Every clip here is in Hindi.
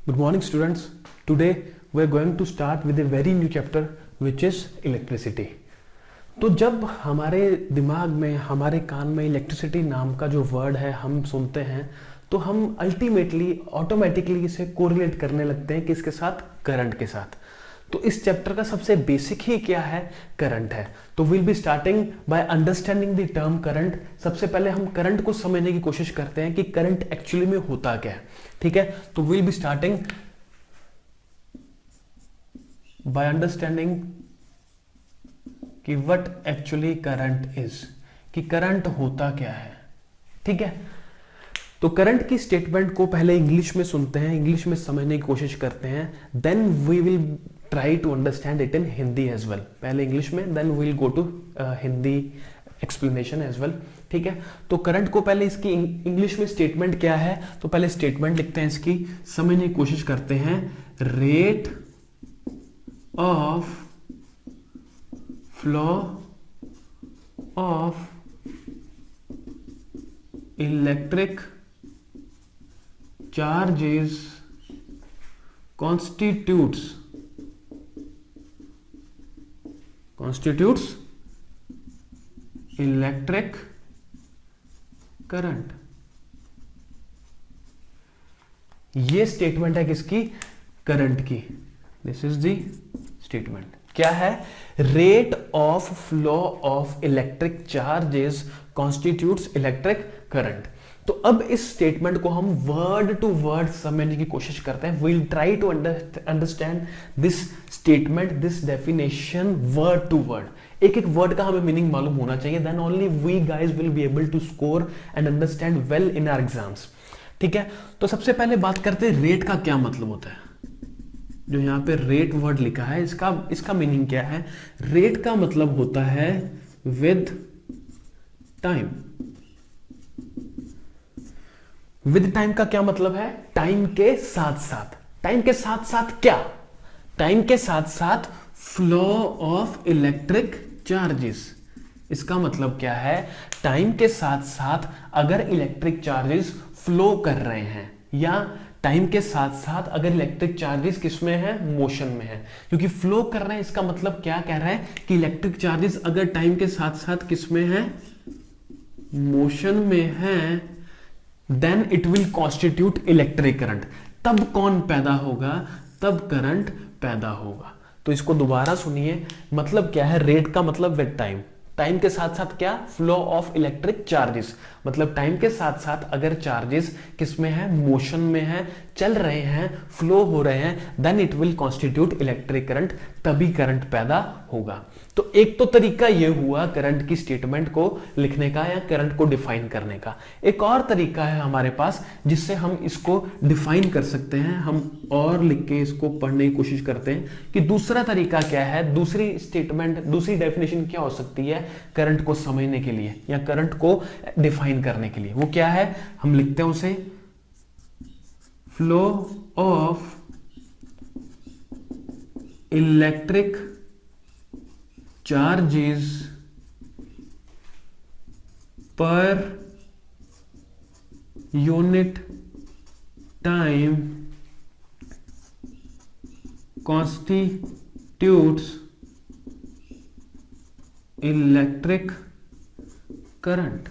Good morning students. Today we are going to start with a very new chapter which is electricity. तो जब हमारे दिमाग में हमारे कान में इलेक्ट्रिसिटी नाम का जो वर्ड है हम सुनते हैं तो हम अल्टीमेटली ऑटोमेटिकली इसे कोरिलेट करने लगते हैं किसके साथ? करंट के साथ। तो इस चैप्टर का सबसे बेसिक ही क्या है? करंट है। तो will be starting by understanding the term current. सबसे पहले हम करंट को समझने की कोशिश करते हैं कि करंट एक्चुअली में होता क्या है। ठीक है, तो will be starting by understanding कि व्हाट एक्चुअली करंट इज, कि करंट होता क्या है। ठीक है, तो करंट की स्टेटमेंट को पहले इंग्लिश में सुनते हैं, इंग्लिश में समझने की कोशिश करते हैं, then we will try to understand it in Hindi as well. पहले इंग्लिश में, then we will go to Hindi explanation as well. ठीक है, तो करंट को पहले इसकी इंग्लिश में स्टेटमेंट क्या है, तो पहले स्टेटमेंट लिखते हैं, इसकी समझने की कोशिश करते हैं। Rate of flow of electric charges constitutes electric current। ये स्टेटमेंट है किसकी? करंट की। This is the statement. क्या है? Rate of flow of electric charges constitutes electric current. तो अब इस स्टेटमेंट को हम वर्ड टू वर्ड समझने की कोशिश करते हैं। We'll try to understand this statement, this definition word to word. एक एक वर्ड का हमें मीनिंग मालूम होना चाहिए, then only we guys will be able to score and understand well in our exams. ठीक है, तो सबसे पहले बात करते हैं रेट का क्या मतलब होता है। जो यहां पे रेट वर्ड लिखा है, इसका मीनिंग क्या है? रेट का मतलब होता है विद टाइम। विद टाइम का क्या मतलब है? टाइम के साथ साथ। टाइम के साथ साथ क्या? टाइम के साथ साथ फ्लो ऑफ इलेक्ट्रिक चार्जेस। इसका मतलब क्या है? टाइम के साथ साथ अगर इलेक्ट्रिक चार्जेस फ्लो कर रहे हैं, या टाइम के साथ साथ अगर इलेक्ट्रिक चार्जेस किसमें है? मोशन में है। क्योंकि फ्लो कर रहे हैं, इसका मतलब क्या कह रहा है कि इलेक्ट्रिक चार्जेस अगर टाइम के साथ साथ किसमें है? मोशन में है, then it will constitute electric current. तब कौन पैदा होगा? तब करंट पैदा होगा। तो इसको दोबारा सुनिए, मतलब क्या है? रेट का मतलब विद टाइम। टाइम के साथ साथ क्या? Flow of electric charges. मतलब टाइम के साथ साथ अगर चार्जेस किसमें है? मोशन में है, चल रहे हैं, फ्लो हो रहे हैं, then it will constitute electric current, तभी करंट पैदा होगा। तो एक तो तरीका यह हुआ करंट की स्टेटमेंट को लिखने का या करंट को डिफाइन करने का। एक और तरीका है हमारे पास जिससे हम इसको डिफाइन कर सकते हैं। हम और लिख के इसको पढ़ने की कोशिश करते हैं कि दूसरा तरीका क्या है, दूसरी स्टेटमेंट, दूसरी डेफिनेशन क्या हो सकती है करंट को समझने के लिए या करंट को डिफाइन करने के लिए। वो क्या है? हम लिखते हैं उसे, flow of electric charges per unit time constitutes electric current.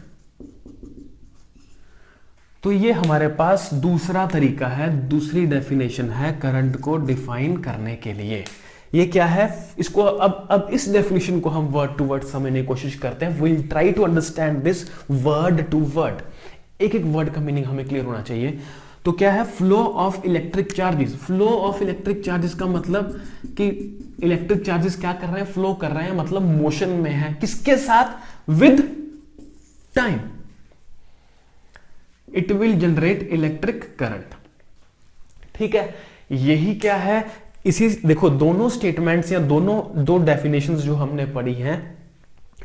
तो ये हमारे पास दूसरा तरीका है, दूसरी डेफिनेशन है करंट को डिफाइन करने के लिए। ये क्या है? इसको अब इस डेफिनेशन को हम वर्ड टू वर्ड समझने की कोशिश करते हैं। Will try to understand this word to word. एक एक वर्ड का मीनिंग हमें क्लियर होना चाहिए। तो क्या है? Flow of electric charges. Flow of electric charges का मतलब कि इलेक्ट्रिक चार्जेस क्या कर रहे हैं? फ्लो कर रहे हैं, मतलब मोशन में है। किसके साथ? With time it will generate electric current. ठीक है, यही क्या है? इसी देखो, दोनों स्टेटमेंट्स या दो डेफिनेशंस जो हमने पढ़ी हैं,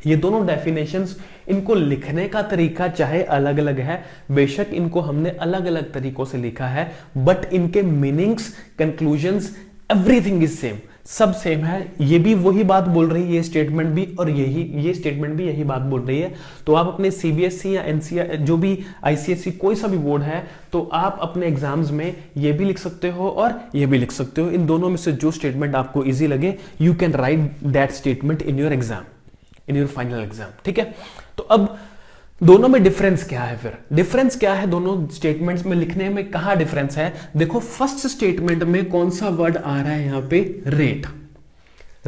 ये दोनों डेफिनेशंस, इनको लिखने का तरीका चाहे अलग अलग है, बेशक इनको हमने अलग अलग तरीकों से लिखा है, बट इनके meanings, conclusions, everything is same. सब सेम है, ये भी वही बात बोल रही है, ये स्टेटमेंट भी, और ये स्टेटमेंट भी यही बात बोल रही है। तो आप अपने सीबीएसई या एनसीआर जो भी आईसीएसई कोई सा भी बोर्ड है, तो आप अपने एग्जाम्स में ये भी लिख सकते हो और ये भी लिख सकते हो। इन दोनों में से जो स्टेटमेंट आपको इजी लगे, you can write that statement in your exam, in your final exam. ठीक है, तो अब दोनों में डिफरेंस क्या है? फिर डिफरेंस क्या है दोनों स्टेटमेंट्स में लिखने में? कहां डिफरेंस है? देखो, फर्स्ट स्टेटमेंट में कौन सा वर्ड आ रहा है यहां पे? रेट।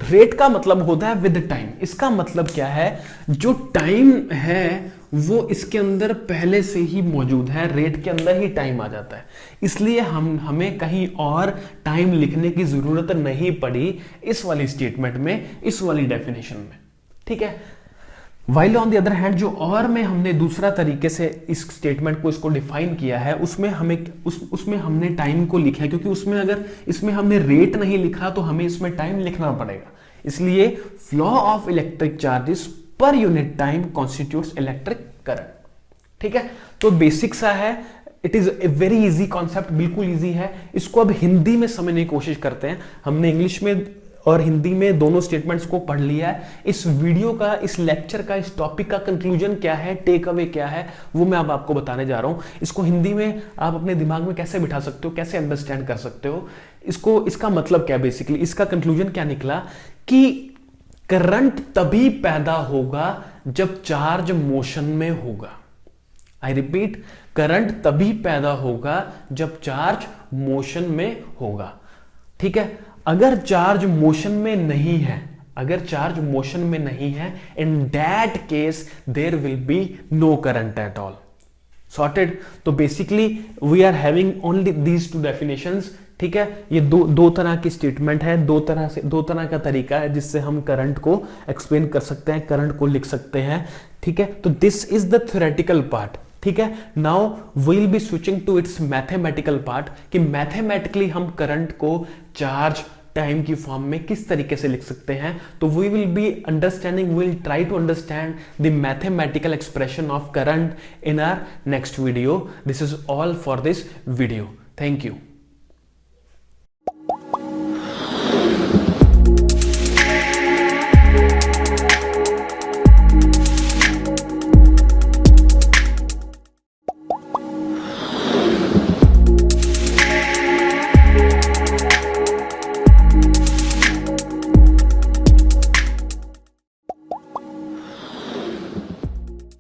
रेट का मतलब होता है विद टाइम। इसका मतलब क्या है? जो टाइम है वो इसके अंदर पहले से ही मौजूद है, रेट के अंदर ही टाइम आ जाता है, इसलिए हमें कहीं और टाइम लिखने की जरूरत नहीं पड़ी इस वाली स्टेटमेंट में, इस वाली डेफिनेशन में। ठीक है, while on the other hand जो और में हमने दूसरा तरीके से इस स्टेटमेंट को इसको डिफाइन किया है, उसमें हमने टाइम को लिखा है, क्योंकि उसमें अगर इसमें हमने रेट नहीं लिखा तो हमें इसमें टाइम लिखना पड़ेगा। इसलिए flow of electric charges per unit time constitutes electric current. ठीक है, तो बेसिक सा है, it is a very easy concept, बिल्कुल इजी है। इसको अब हिंदी में समझने की कोशिश करते हैं। हमने इंग्लिश में और हिंदी में दोनों स्टेटमेंट्स को पढ़ लिया है। इस वीडियो का, इस लेक्चर का, इस टॉपिक का कंक्लूजन क्या है, टेक अवे क्या है, वो मैं अब आपको बताने जा रहा हूं। इसको हिंदी में आप अपने दिमाग में कैसे बिठा सकते हो, कैसे अंडरस्टैंड कर सकते हो इसको, इसका मतलब क्या बेसिकली, इसका कंक्लूजन क्या निकला कि करंट तभी पैदा होगा जब चार्ज मोशन में होगा। आई रिपीट, करंट तभी पैदा होगा जब चार्ज मोशन में होगा। ठीक है, अगर चार्ज मोशन में नहीं है, अगर चार्ज मोशन में नहीं है, in that case there will be no current at all. Sorted. तो basically we are having only these two definitions. ठीक है, ये दो तरह की स्टेटमेंट है, दो तरह का तरीका है जिससे हम करंट को एक्सप्लेन कर सकते हैं, करंट को लिख सकते हैं। ठीक है, तो this is the theoretical part. ठीक है, now we will be switching to its mathematical part, कि मैथमेटिकली हम करंट को चार्ज टाइम की फॉर्म में किस तरीके से लिख सकते हैं। तो we will be understanding, we will try to understand the mathematical expression of current in our next video. This is all for this video. Thank you.